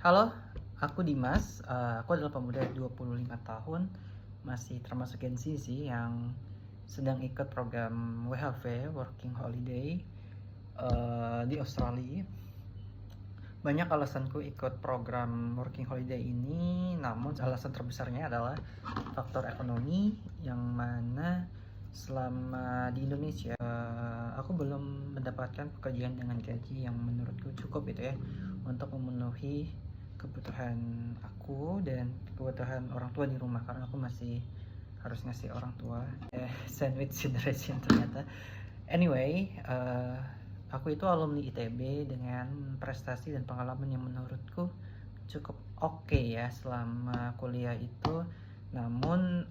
Halo, aku Dimas. Aku adalah pemuda 25 tahun, masih termasuk Gen Z sih yang sedang ikut program WHV Working Holiday di Australia. Banyak alasanku ikut program Working Holiday ini, namun alasan terbesarnya adalah faktor ekonomi yang mana selama di Indonesia aku belum mendapatkan pekerjaan dengan gaji yang menurutku cukup gitu ya untuk memenuhi kebutuhan aku dan kebutuhan orang tua di rumah, karena aku masih harus ngasih orang tua sandwich generation ternyata. Anyway, aku itu alumni ITB dengan prestasi dan pengalaman yang menurutku cukup oke ya selama kuliah itu. Namun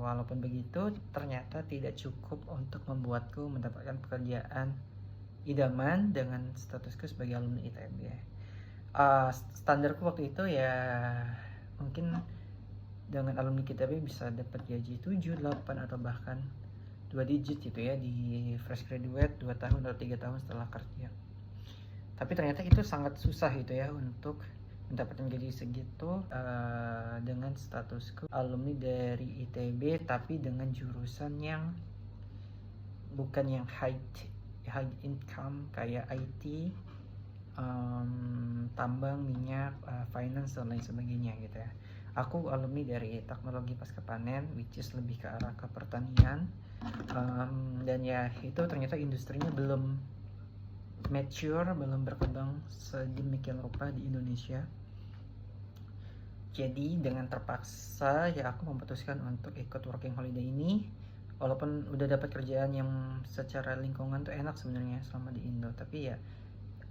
walaupun begitu ternyata tidak cukup untuk membuatku mendapatkan pekerjaan idaman dengan statusku sebagai alumni ITB. Standarku waktu itu ya mungkin dengan alumni ITB bisa dapat gaji 7, 8 atau bahkan 2 digit gitu ya di fresh graduate 2 tahun atau 3 tahun setelah kerja. Tapi ternyata itu sangat susah gitu ya untuk mendapatkan gaji segitu dengan statusku alumni dari ITB tapi dengan jurusan yang bukan yang high income kayak IT, tambang, minyak, finance dan lain sebagainya gitu ya. Aku alumni dari teknologi pasca panen, which is lebih ke arah ke pertanian, dan ya itu ternyata industrinya belum mature, belum berkembang sedemikian rupa di Indonesia. Jadi dengan terpaksa ya aku memutuskan untuk ikut working holiday ini, walaupun udah dapat kerjaan yang secara lingkungan tuh enak sebenarnya selama di Indo, tapi ya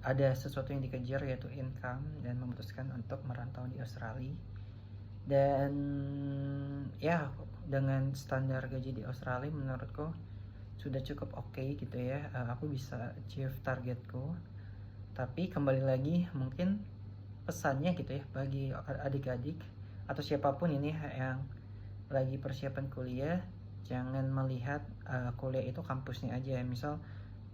ada sesuatu yang dikejar yaitu income, dan memutuskan untuk merantau di Australia. Dan ya dengan standar gaji di Australia menurutku sudah cukup oke gitu ya, aku bisa achieve targetku. Tapi kembali lagi mungkin pesannya gitu ya bagi adik-adik atau siapapun ini yang lagi persiapan kuliah, jangan melihat kuliah itu kampusnya aja ya. Misal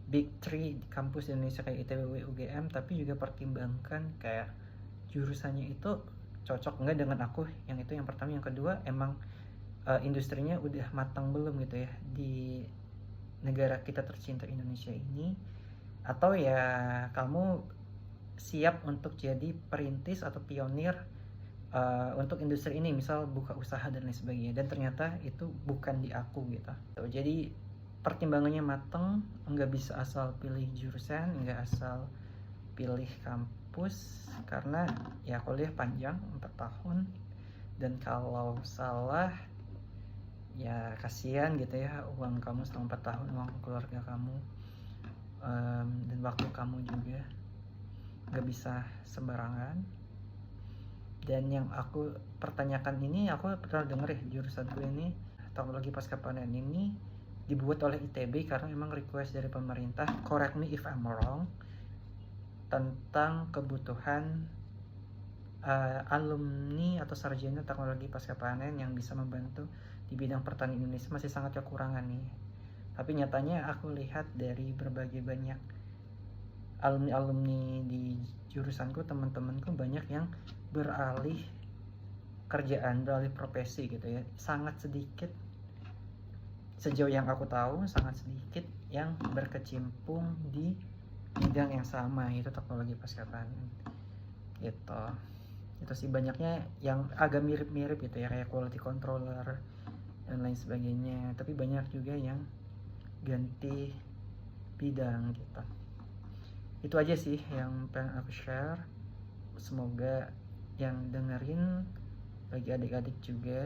Big 3 kampus di Indonesia kayak ITB, UGM, tapi juga pertimbangkan kayak jurusannya itu cocok enggak dengan aku. Yang itu yang pertama. Yang kedua, emang industrinya udah matang belum gitu ya di negara kita tercinta Indonesia ini, atau ya kamu siap untuk jadi perintis atau pionir untuk industri ini, misal buka usaha dan lain sebagainya, dan ternyata itu bukan di aku gitu. Jadi pertimbangannya mateng, nggak bisa asal pilih jurusan, nggak asal pilih kampus, karena ya kuliah panjang 4 tahun, dan kalau salah ya kasihan gitu ya, uang kamu selama 4 tahun, uang keluarga kamu, dan waktu kamu juga nggak bisa sembarangan. Dan yang aku pertanyakan ini, aku pernah denger ya jurusanku ini, teknologi pasca panen ini dibuat oleh ITB karena memang request dari pemerintah, correct me if I'm wrong, tentang kebutuhan alumni atau sarjana teknologi pasca panen yang bisa membantu di bidang pertanian Indonesia masih sangat kekurangan nih. Tapi nyatanya aku lihat dari berbagai banyak alumni di jurusanku, teman-temanku banyak yang beralih kerjaan, beralih profesi gitu ya. Sangat sedikit, sejauh yang aku tahu, sangat sedikit yang berkecimpung di bidang yang sama, yaitu teknologi pasca panen gitu. Itu sih banyaknya yang agak mirip-mirip gitu ya, kayak quality controller dan lain sebagainya, tapi banyak juga yang ganti bidang gitu. Itu aja sih yang pengen aku share. Semoga yang dengerin, bagi adik-adik juga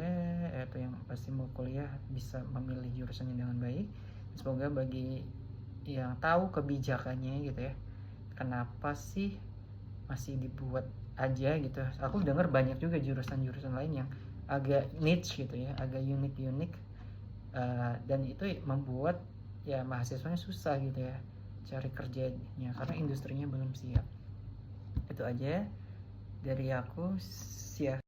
atau yang pasti mau kuliah, bisa memilih jurusannya dengan baik. Semoga bagi yang tahu kebijakannya gitu ya, kenapa sih masih dibuat aja gitu. Aku dengar banyak juga jurusan-jurusan lain yang agak niche gitu ya, agak unik-unik, dan itu membuat ya mahasiswanya susah gitu ya cari kerjanya karena industrinya belum siap. Itu aja dari aku.